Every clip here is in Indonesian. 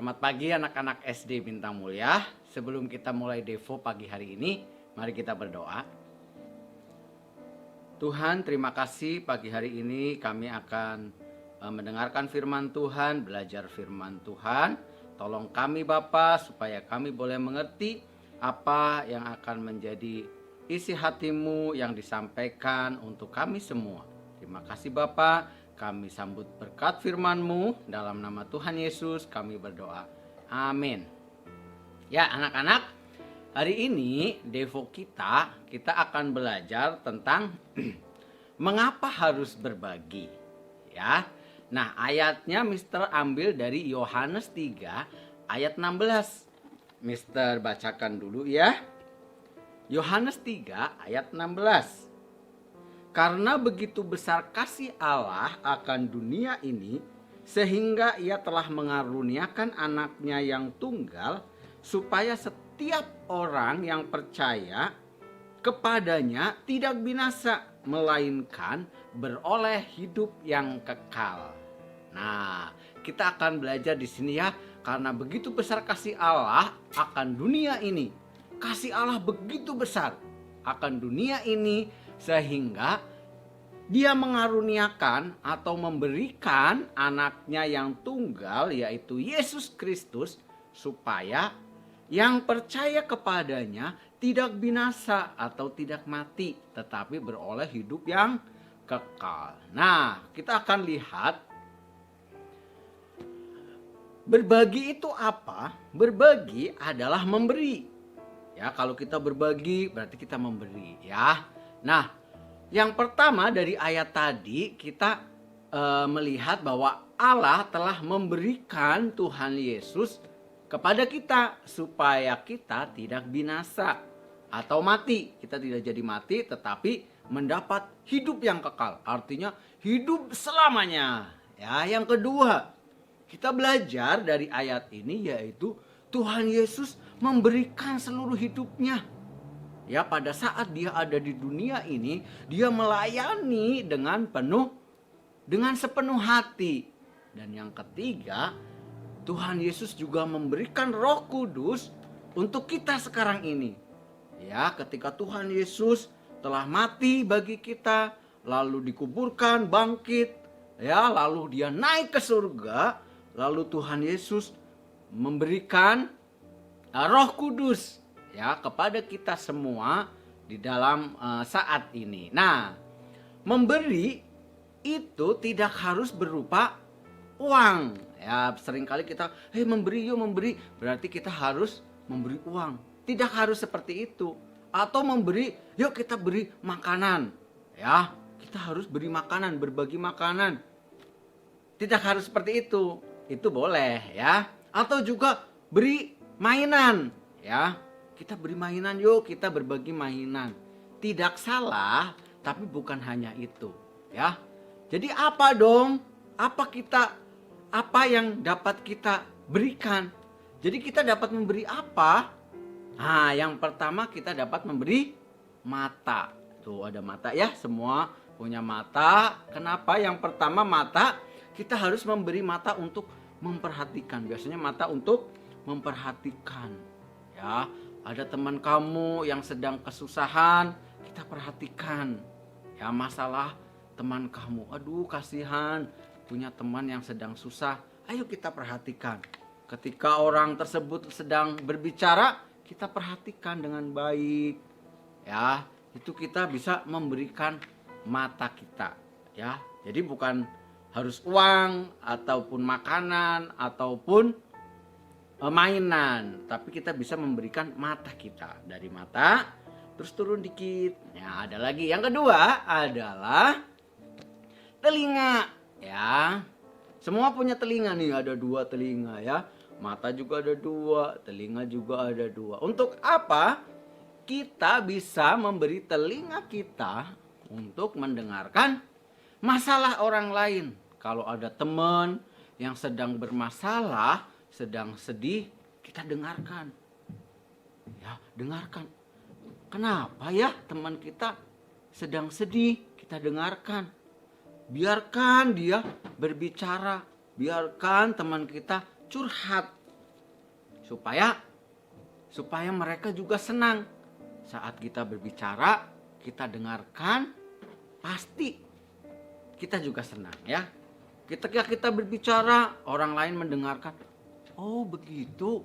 Selamat pagi anak-anak SD Bintang Mulia. Sebelum kita mulai Devo pagi hari ini, mari kita berdoa. Tuhan, terima kasih pagi hari ini kami akan mendengarkan firman Tuhan, belajar firman Tuhan. Tolong kami Bapa supaya kami boleh mengerti apa yang akan menjadi isi hatimu yang disampaikan untuk kami semua. Terima kasih Bapa. Kami sambut berkat firman-Mu dalam nama Tuhan Yesus kami berdoa. Amin. Ya anak-anak, hari ini Devo kita akan belajar tentang mengapa harus berbagi. Ya. Nah ayatnya Mister ambil dari Yohanes 3 ayat 16. Mister bacakan dulu ya. Yohanes 3 ayat 16. Karena begitu besar kasih Allah akan dunia ini, sehingga ia telah mengaruniakan anaknya yang tunggal, supaya setiap orang yang percaya kepadanya tidak binasa, melainkan beroleh hidup yang kekal. Nah, kita akan belajar di sini ya, karena begitu besar kasih Allah akan dunia ini. Kasih Allah begitu besar akan dunia ini, sehingga dia mengaruniakan atau memberikan anaknya yang tunggal yaitu Yesus Kristus supaya yang percaya kepadanya tidak binasa atau tidak mati tetapi beroleh hidup yang kekal. Nah, kita akan lihat berbagi itu apa? Berbagi adalah memberi. Ya, kalau kita berbagi berarti kita memberi ya. Nah, yang pertama dari ayat tadi kita melihat bahwa Allah telah memberikan Tuhan Yesus kepada kita supaya kita tidak binasa atau mati. Kita tidak jadi mati tetapi mendapat hidup yang kekal. Artinya hidup selamanya. Ya, yang kedua, kita belajar dari ayat ini yaitu Tuhan Yesus memberikan seluruh hidupnya. Ya, pada saat dia ada di dunia ini, dia melayani dengan sepenuh hati. Dan yang ketiga, Tuhan Yesus juga memberikan Roh Kudus untuk kita sekarang ini. Ya, ketika Tuhan Yesus telah mati bagi kita, lalu dikuburkan, bangkit, ya, lalu dia naik ke surga, lalu Tuhan Yesus memberikan Roh Kudus ya kepada kita semua di dalam saat ini. Nah, memberi itu tidak harus berupa uang. Ya, seringkali kita memberi yuk memberi, berarti kita harus memberi uang. Tidak harus seperti itu. Atau memberi, yuk kita beri makanan. Ya, kita harus beri makanan, berbagi makanan. Tidak harus seperti itu. Itu boleh ya. Atau juga beri mainan ya. Kita beri mainan yuk, kita berbagi mainan. Tidak salah, tapi bukan hanya itu ya. Jadi apa dong? Apa yang dapat kita berikan? Jadi kita dapat memberi apa? Nah, yang pertama kita dapat memberi mata. Tuh ada mata ya, semua punya mata. Kenapa? Yang pertama mata, kita harus memberi mata untuk memperhatikan. Biasanya mata untuk memperhatikan ya. Ada teman kamu yang sedang kesusahan, kita perhatikan ya masalah teman kamu. Aduh kasihan, punya teman yang sedang susah, ayo kita perhatikan. Ketika orang tersebut sedang berbicara, kita perhatikan dengan baik ya. Itu kita bisa memberikan mata kita ya. Jadi bukan harus uang ataupun makanan ataupun mainan, tapi kita bisa memberikan mata kita. Dari mata terus turun dikit. Ya, ada lagi. Yang kedua adalah telinga ya. Semua punya telinga nih, ada 2 telinga ya. Mata juga ada 2, telinga juga ada 2. Untuk apa? Kita bisa memberi telinga kita untuk mendengarkan masalah orang lain. Kalau ada teman yang sedang bermasalah, sedang sedih, kita dengarkan. Ya, dengarkan. Kenapa ya teman kita sedang sedih? Kita dengarkan. Biarkan dia berbicara, biarkan teman kita curhat supaya mereka juga senang. Saat kita berbicara, kita dengarkan, pasti kita juga senang ya. Ketika kita berbicara, orang lain mendengarkan, oh begitu,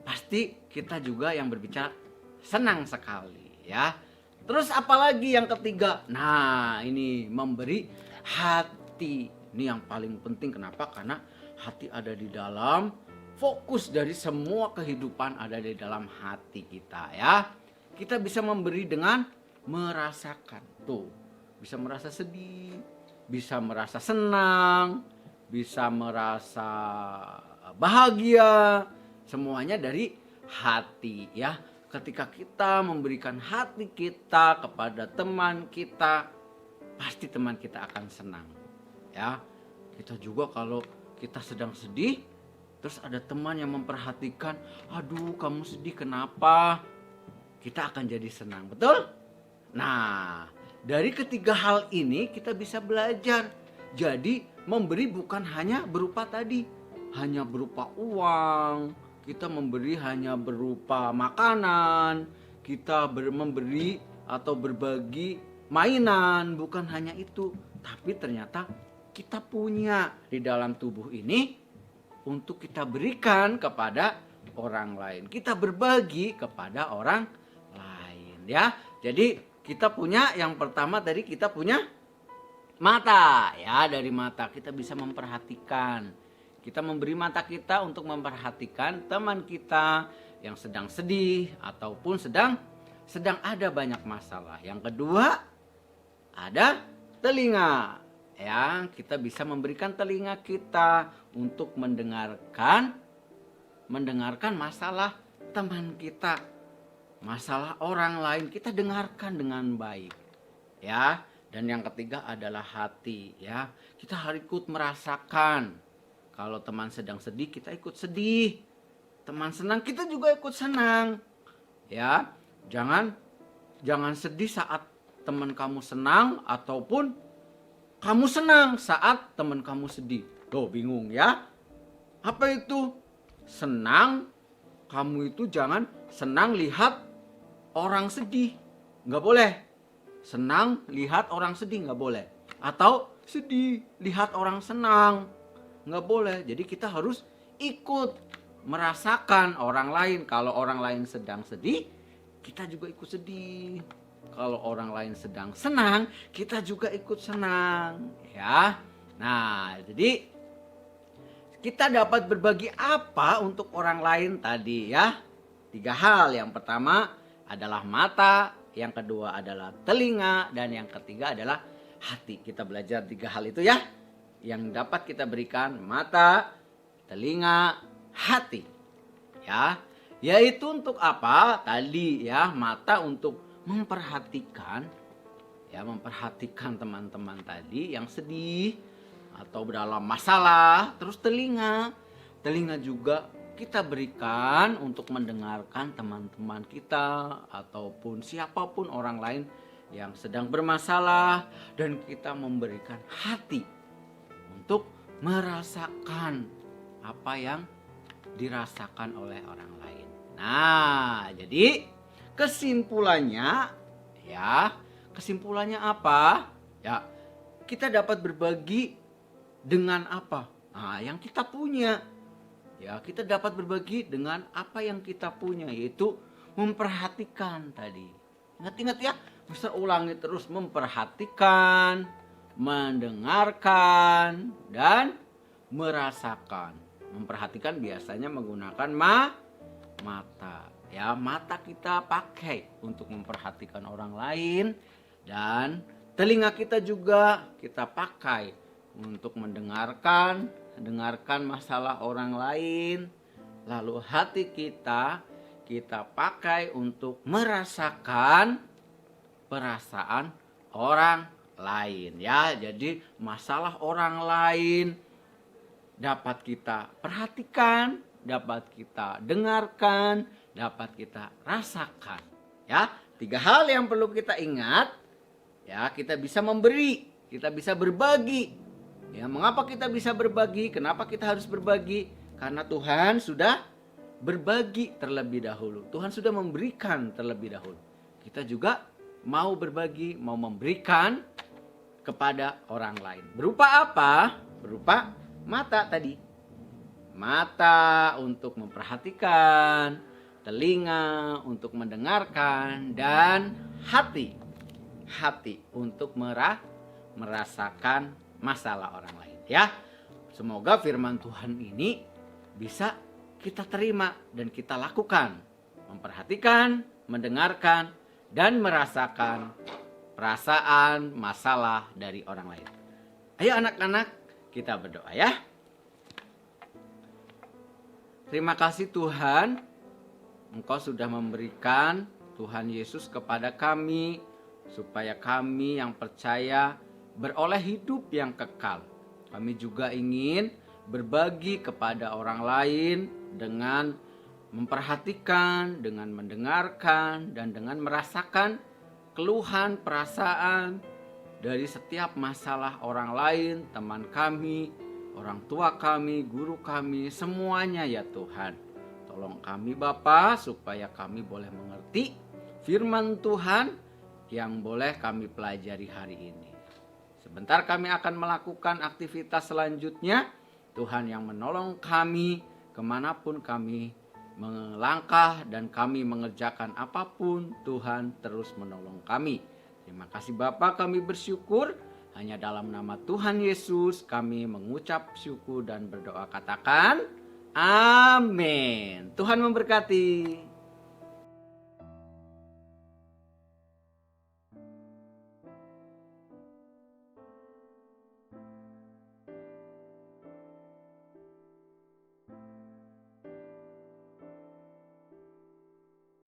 pasti kita juga yang berbicara senang sekali ya. Terus apalagi yang ketiga? Nah, ini memberi hati. Ini yang paling penting. Kenapa? Karena hati ada di dalam, fokus dari semua kehidupan ada di dalam hati kita ya. Kita bisa memberi dengan merasakan. Tuh, bisa merasa sedih, bisa merasa senang, bisa merasa bahagia. Semuanya dari hati ya. Ketika kita memberikan hati kita kepada teman kita, pasti teman kita akan senang. Ya, kita juga kalau kita sedang sedih, terus ada teman yang memperhatikan, aduh kamu sedih kenapa? Kita akan jadi senang, betul? Nah, dari ketiga hal ini kita bisa belajar. Jadi memberi bukan hanya berupa tadi, hanya berupa uang, kita memberi hanya berupa makanan, kita memberi atau berbagi mainan, bukan hanya itu. Tapi ternyata kita punya di dalam tubuh ini untuk kita berikan kepada orang lain. Kita berbagi kepada orang lain ya. Jadi kita punya yang pertama tadi kita punya mata ya. Dari mata kita bisa memperhatikan. Kita memberi mata kita untuk memperhatikan teman kita yang sedang sedih ataupun sedang ada banyak masalah. Yang kedua ada telinga. Ya, kita bisa memberikan telinga kita untuk mendengarkan masalah teman kita, masalah orang lain, kita dengarkan dengan baik. Ya, dan yang ketiga adalah hati, ya. Kita harus ikut merasakan. Kalau teman sedang sedih, kita ikut sedih. Teman senang, kita juga ikut senang. Ya, jangan sedih saat teman kamu senang ataupun kamu senang saat teman kamu sedih. Tuh bingung ya. Apa itu? Senang, kamu itu jangan senang lihat orang sedih. Nggak boleh. Senang lihat orang sedih nggak boleh. Atau sedih lihat orang senang. Nggak boleh. Jadi kita harus ikut merasakan orang lain. Kalau orang lain sedang sedih, kita juga ikut sedih. Kalau orang lain sedang senang, kita juga ikut senang, ya. Nah, jadi kita dapat berbagi apa untuk orang lain tadi ya? 3 hal. Yang pertama adalah mata, yang kedua adalah telinga, dan yang ketiga adalah hati. Kita belajar 3 hal itu ya. Yang dapat kita berikan mata, telinga, hati. Ya. Yaitu untuk apa? Tadi ya, mata untuk memperhatikan teman-teman tadi yang sedih atau dalam masalah. Terus telinga juga kita berikan untuk mendengarkan teman-teman kita ataupun siapapun orang lain yang sedang bermasalah, dan kita memberikan hati untuk merasakan apa yang dirasakan oleh orang lain. Nah, kesimpulannya apa? Ya, kita dapat berbagi dengan apa? Nah, yang kita punya. Ya, kita dapat berbagi dengan apa yang kita punya, yaitu memperhatikan tadi. Ingat-ingat ya, bisa ulangi terus, memperhatikan, mendengarkan, dan merasakan. Memperhatikan biasanya menggunakan mata. Ya, mata kita pakai untuk memperhatikan orang lain, dan telinga kita juga kita pakai untuk mendengarkan masalah orang lain. Lalu hati kita pakai untuk merasakan perasaan orang lain ya. Jadi masalah orang lain dapat kita perhatikan, dapat kita dengarkan, dapat kita rasakan. Ya, 3 hal yang perlu kita ingat. Ya, kita bisa memberi, kita bisa berbagi. Ya, mengapa kita bisa berbagi? Kenapa kita harus berbagi? Karena Tuhan sudah berbagi terlebih dahulu. Tuhan sudah memberikan terlebih dahulu. Kita juga mau berbagi, mau memberikan kepada orang lain. Berupa apa? Berupa mata tadi. Mata untuk memperhatikan, telinga untuk mendengarkan, dan hati untuk merasakan masalah orang lain. Ya, semoga firman Tuhan ini bisa kita terima dan kita lakukan. Memperhatikan, mendengarkan, dan merasakan perasaan masalah dari orang lain. Ayo anak-anak, kita berdoa ya. Terima kasih Tuhan, Engkau sudah memberikan Tuhan Yesus kepada kami, supaya kami yang percaya beroleh hidup yang kekal. Kami juga ingin berbagi kepada orang lain dengan memperhatikan, dengan mendengarkan, dan dengan merasakan keluhan, perasaan dari setiap masalah orang lain, teman kami, orang tua kami, guru kami, semuanya ya Tuhan. Tolong kami Bapa supaya kami boleh mengerti firman Tuhan yang boleh kami pelajari hari ini. Sebentar kami akan melakukan aktivitas selanjutnya. Tuhan yang menolong kami kemanapun kami melangkah dan kami mengerjakan apapun, Tuhan terus menolong kami. Terima kasih Bapa, kami bersyukur. Hanya dalam nama Tuhan Yesus kami mengucap syukur dan berdoa, katakan amin. Tuhan memberkati.